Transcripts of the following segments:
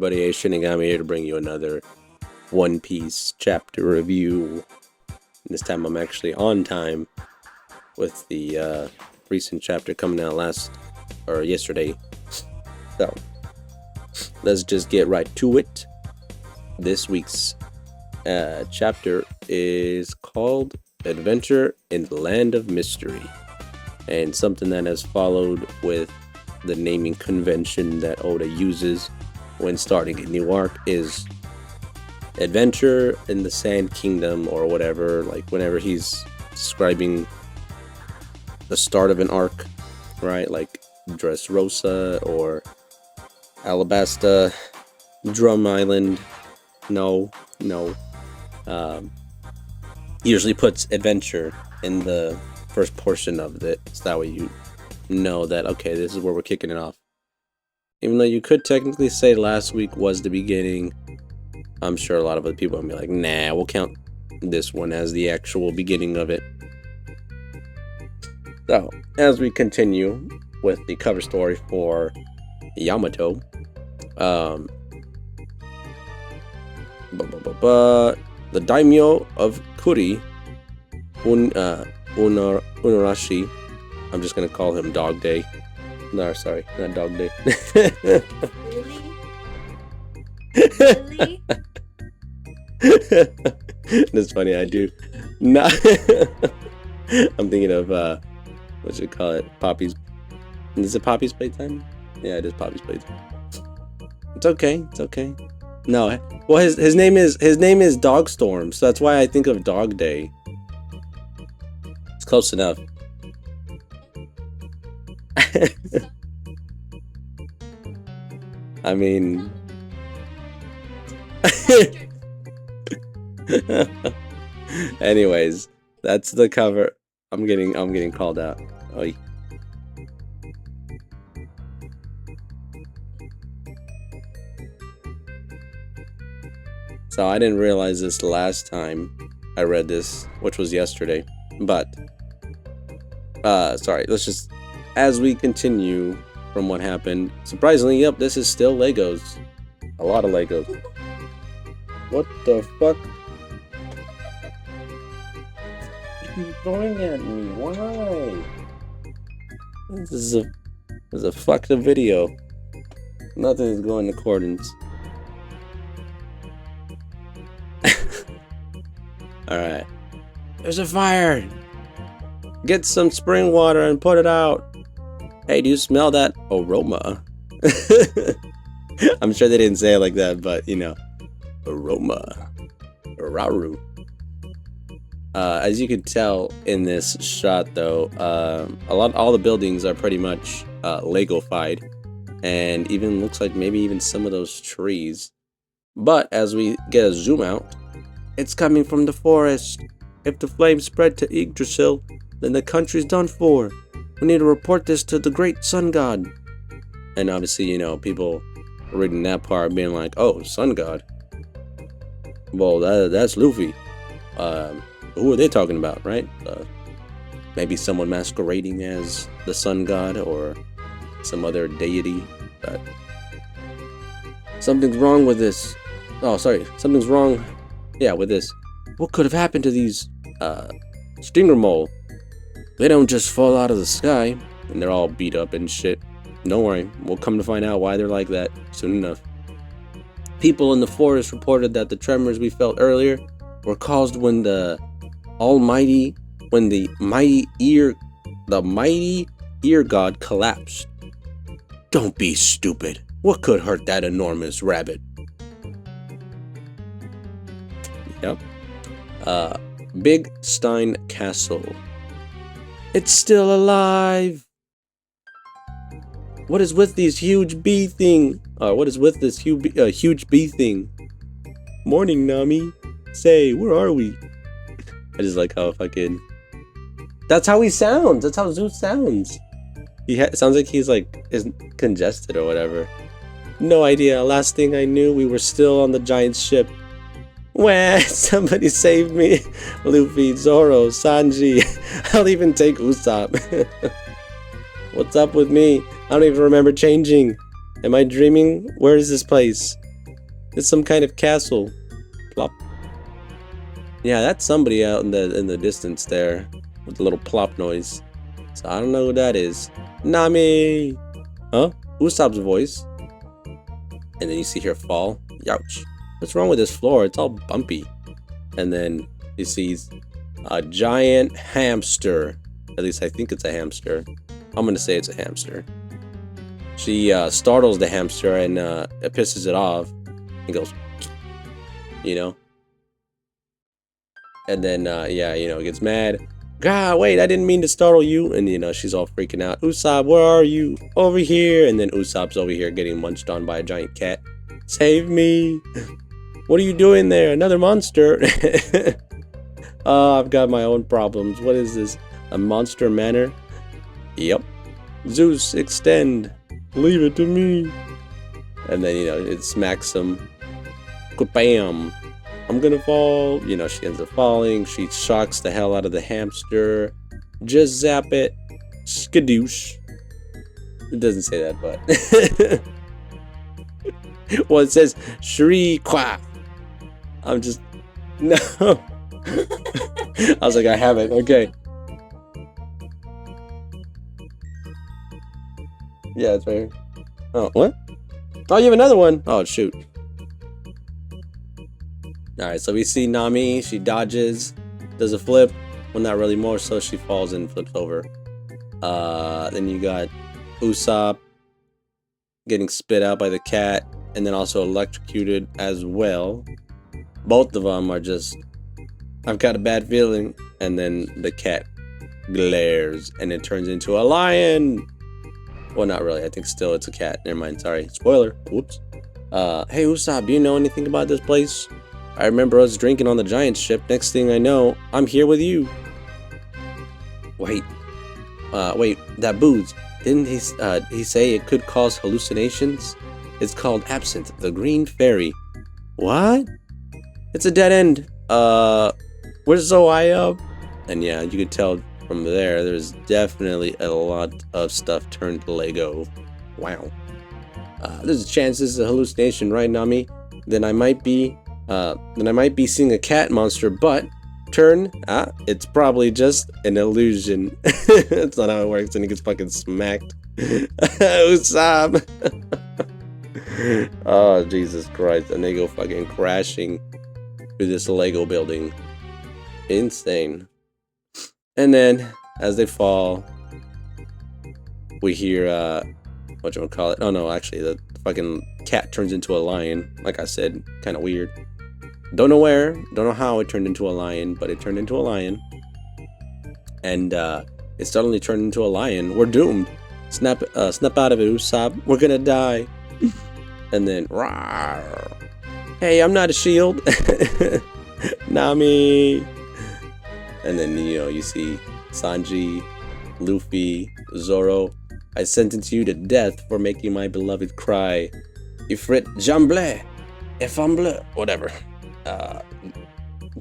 everybody, hey, Shinigami here to bring you another One Piece chapter review. And this time I'm actually on time with the recent chapter coming out yesterday. So, let's just get right to it. This week's chapter is called Adventure in the Land of Mystery. And something that has followed with the naming convention that Oda uses when starting a new arc is Adventure in the Sand Kingdom or whatever, like whenever he's describing the start of an arc, right? Like Dressrosa or Alabasta, Drum Island. No. Usually puts adventure in the first portion of it, so that way you know that, okay, this is where we're kicking it off. Even though you could technically say last week was the beginning, I'm sure a lot of other people will be like, nah, we'll count this one as the actual beginning of it. So, as we continue with the cover story for Yamato, the daimyo of Kuri, Unarashi, I'm just gonna call him Dog Day. No, sorry, not Dog Day. Really? That's funny, I do. Not I'm thinking of what you call it? Poppy's. Is it Poppy's playtime? Yeah, it is Poppy's playtime. It's okay. No, well, his name is Dogstorm, so that's why I think of Dog Day. It's close enough. I mean, anyways, that's the cover. I'm getting called out. Oh. So I didn't realize this last time I read this, which was yesterday. But sorry, let's just, as we continue from what happened, surprisingly, yep, this is still Legos. A lot of Legos. What the fuck? You're throwing at me. Why? This is a fucked up video. Nothing is going in accordance. Alright. There's a fire! Get some spring water and put it out! Hey, do you smell that aroma? I'm sure they didn't say it like that, but you know. Aroma. Raru. As you can tell in this shot though, all the buildings are pretty much Lego-fied. And even looks like maybe even some of those trees. But as we get a zoom out, it's coming from the forest. If the flames spread to Yggdrasil, then the country's done for. We need to report this to the great sun god. And obviously, you know, people reading that part being like, oh, sun god. Well, that's Luffy. Who are they talking about, right? Maybe someone masquerading as the sun god or some other deity. But something's wrong with this. Oh, sorry. Something's wrong. Yeah, with this. What could have happened to these stinger mole? They don't just fall out of the sky and they're all beat up and shit. Don't worry, we'll come to find out why they're like that soon enough. People in the forest reported that the tremors we felt earlier were caused when the mighty ear god collapsed. Don't be stupid. What could hurt that enormous rabbit? Yep. Big Stein Castle. It's still alive. What is with these huge bee thing? What is with this huge bee thing? Morning, Nami. Say, where are we? I just like how fucking. That's how he sounds. That's how Zeus sounds. Sounds like he's like is congested or whatever. No idea. Last thing I knew, we were still on the giant ship. Wah, somebody saved me. Luffy, Zoro, Sanji. I'll even take Usopp. What's up with me? I don't even remember changing. Am I dreaming? Where is this place? It's some kind of castle. Plop. Yeah, that's somebody out in the distance there with a little plop noise. So I don't know who that is. Nami! Huh? Usopp's voice. And then you see her fall. Youch. What's wrong with this floor? It's all bumpy. And then you see a giant hamster. At least I think it's a hamster. I'm gonna say it's a hamster. She startles the hamster and it pisses it off. And goes, you know. And then, yeah, you know, gets mad. God, wait, I didn't mean to startle you. And, you know, she's all freaking out. Usopp, where are you? Over here. And then Usopp's over here getting munched on by a giant cat. Save me. What are you doing there? Another monster. I've got my own problems. What is this? A monster manor? Yep. Zeus, extend. Leave it to me. And then, you know, it smacks him. Bam. I'm gonna fall. You know, she ends up falling. She shocks the hell out of the hamster. Just zap it. Skadoosh. It doesn't say that, but... well, it says Shri Kwa. I'm just... No. I was like, I have it. Okay. Yeah, it's right here. Oh, what? Oh, you have another one. Oh, shoot. Alright, so we see Nami. She dodges, does a flip. Well, not really, more so she falls and flips over. Then you got Usopp getting spit out by the cat, and then also electrocuted as well. Both of them are just, I've got a bad feeling. And then the cat glares, and it turns into a lion. Well, not really. I think still it's a cat. Never mind. Sorry. Spoiler. Whoops. Hey, Usopp, do you know anything about this place? I remember us drinking on the giant ship. Next thing I know, I'm here with you. Wait. Wait. That booze. Didn't he say it could cause hallucinations? It's called absinthe, the green fairy. What? It's a dead end. Where's Zoya? And yeah, you can tell from there, there's definitely a lot of stuff turned to Lego. Wow. There's a chance this is a hallucination, right, Nami? Then I might be seeing a cat monster, but it's probably just an illusion. That's not how it works, and he gets fucking smacked. Usopp. Oh, Jesus Christ. And they go fucking crashing through this Lego building. Insane. And then, as they fall, we hear, whatchamacallit? Oh no, actually, the fucking cat turns into a lion. Like I said, kind of weird. Don't know where, don't know how it turned into a lion, but it turned into a lion. And, it suddenly turned into a lion. We're doomed. Snap out of it, Usopp. We're gonna die. And then, rawr. Hey, I'm not a shield. Nami. And then, you know, you see Sanji, Luffy, Zoro. I sentence you to death for making my beloved cry. Ifrit Jamble, Effamble, whatever.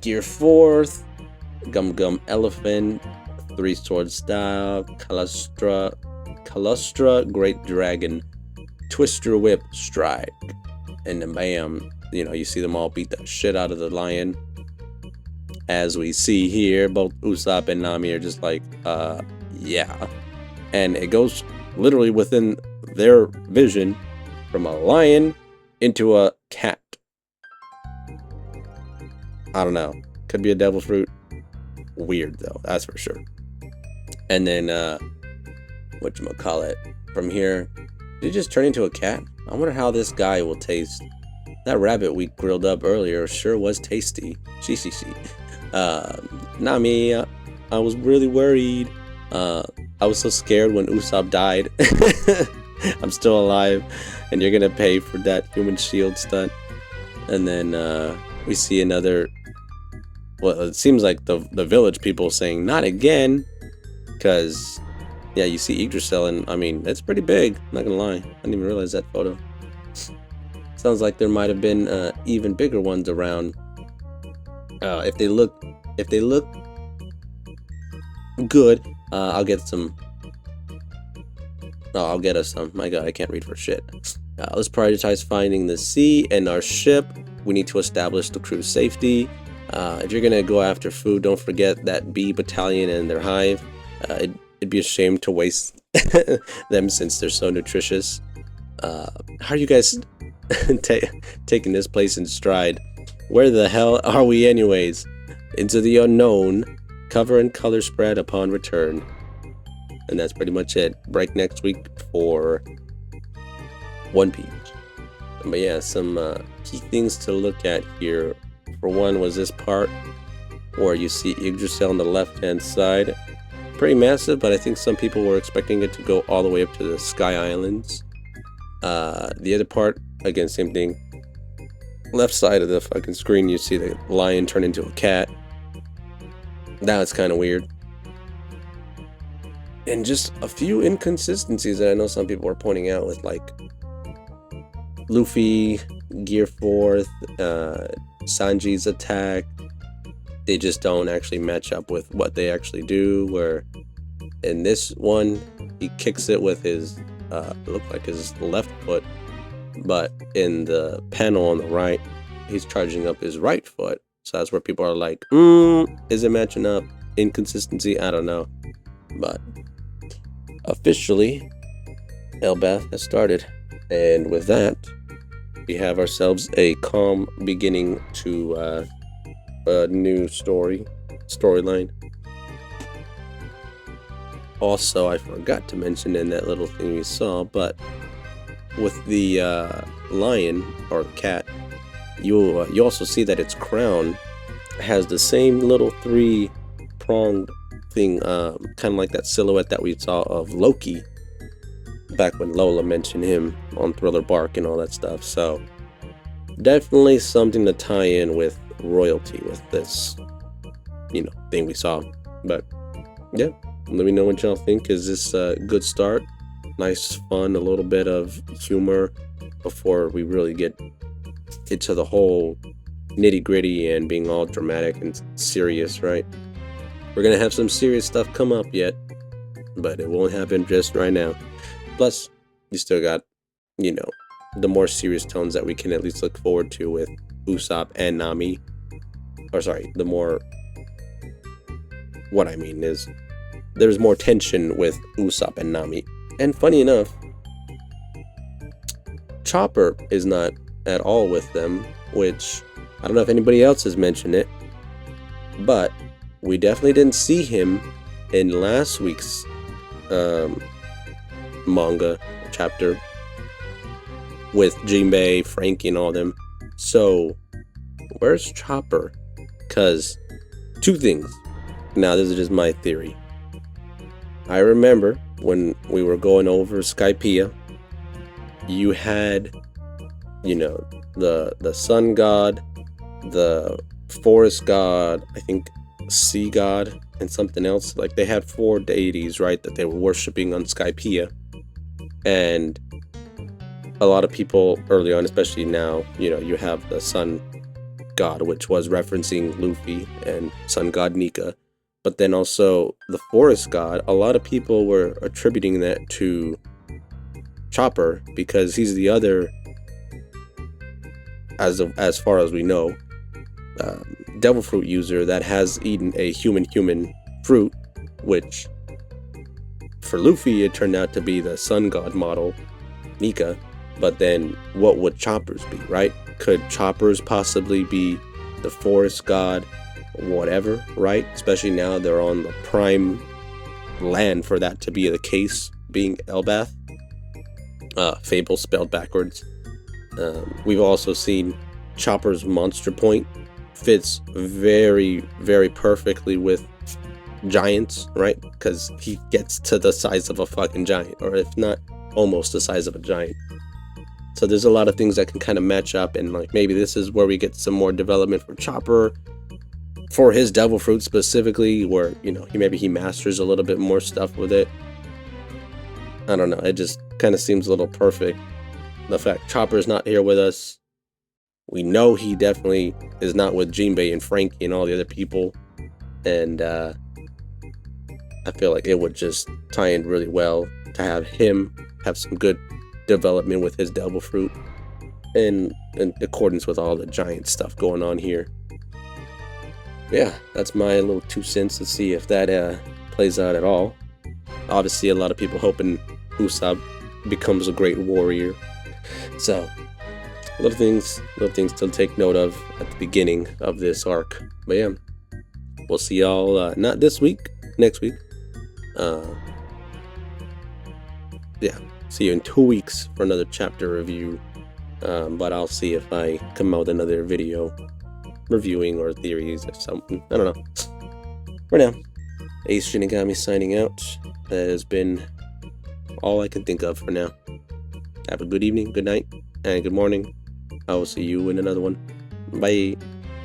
Gear 4th, Gum Gum Elephant, 3 Sword Style, Calustra, Great Dragon, Twister Whip, Strike. And then bam, you know, you see them all beat the shit out of the lion. As we see here, both Usopp and Nami are just like, yeah. And it goes literally within their vision from a lion into a cat. I don't know. Could be a devil fruit. Weird, though. That's for sure. And then, whatchamacallit? From here, did it just turn into a cat? I wonder how this guy will taste. That rabbit we grilled up earlier sure was tasty. Nami, I was really worried. I was so scared when Usopp died. I'm still alive, and you're gonna pay for that human shield stunt. And then we see another. Well, it seems like the village people saying not again, because yeah, you see Yggdrasil, and I mean it's pretty big. Not gonna lie, I didn't even realize that photo. Sounds like there might have been even bigger ones around. If they look good, I'll get some. Oh, I'll get us some. My God, I can't read for shit. Let's prioritize finding the sea and our ship. We need to establish the crew's safety. If you're gonna go after food, don't forget that bee battalion and their hive. It'd be a shame to waste them since they're so nutritious. How are you guys taking this place in stride? Where the hell are we anyways? Into the unknown. Cover and color spread upon return. And that's pretty much it. Break next week for One Piece. But yeah, some key things to look at here. For one was this part where you see Yggdrasil on the left hand side. Pretty massive, but I think some people were expecting it to go all the way up to the Sky Islands. The other part, again, same thing. Left side of the fucking screen, you see the lion turn into a cat. That was kind of weird. And just a few inconsistencies that I know some people were pointing out with, like, Luffy, Gear 4th, Sanji's attack. They just don't actually match up with what they actually do. Where in this one, he kicks it with his, look like his left foot. But in the panel on the right, he's charging up his right foot. So that's where people are like, is it matching up? Inconsistency? I don't know. But officially, Elbaf has started. And with that, we have ourselves a calm beginning to a new storyline. Also, I forgot to mention in that little thing you saw, but with the lion or cat, you also see that its crown has the same little 3-pronged thing, kind of like that silhouette that we saw of Loki back when Lola mentioned him on Thriller Bark and all that stuff. So definitely something to tie in with royalty with this, thing we saw. But yeah, let me know what y'all think. Is this a good start? Nice, fun, a little bit of humor before we really get into the whole nitty-gritty and being all dramatic and serious, right? We're gonna have some serious stuff come up yet, but it won't happen just right now. Plus, you still got, the more serious tones that we can at least look forward to with Usopp and Nami. Or sorry, what I mean is there's more tension with Usopp and Nami. And funny enough, Chopper is not at all with them, which I don't know if anybody else has mentioned it, but we definitely didn't see him in last week's manga chapter with Jinbei, Frankie, and all them. So where's Chopper? Because two things. Now this is just my theory. I remember when we were going over Skypiea, you had, the sun god, the forest god, I think sea god, and something else. Like, they had 4 deities, right, that they were worshipping on Skypiea. And a lot of people early on, especially now, you have the sun god, which was referencing Luffy, and sun god Nika. But then also the forest god, a lot of people were attributing that to Chopper because he's the other, as far as we know, devil fruit user that has eaten a human fruit, which for Luffy it turned out to be the sun god model, Nika. But then what would Chopper's be, right? Could Chopper's possibly be the forest god? Whatever, right? Especially now they're on the prime land for that to be the case, being Elbaf. Fable spelled backwards. We've also seen Chopper's monster point fits very, very perfectly with giants, right? Because he gets to the size of a fucking giant, or if not, almost the size of a giant. So there's a lot of things that can kind of match up, and like maybe this is where we get some more development for Chopper, for his devil fruit specifically, where he masters a little bit more stuff with it. I don't know, it just kind of seems a little perfect. The fact Chopper's not here with us, we know he definitely is not with Jinbei and Frankie and all the other people, and I feel like it would just tie in really well to have him have some good development with his devil fruit, and in accordance with all the giant stuff going on here. Yeah, that's my little 2 cents. Let's see if that plays out at all. Obviously, a lot of people hoping Usopp becomes a great warrior. So, little things to take note of at the beginning of this arc. But yeah, we'll see y'all not this week, next week. Yeah, see you in 2 weeks for another chapter review. But I'll see if I come out with another video reviewing or theories or something. I don't know. For now, Ace Shinigami signing out. That has been all I can think of for now. Have a good evening, good night, and good morning. I will see you in another one. Bye.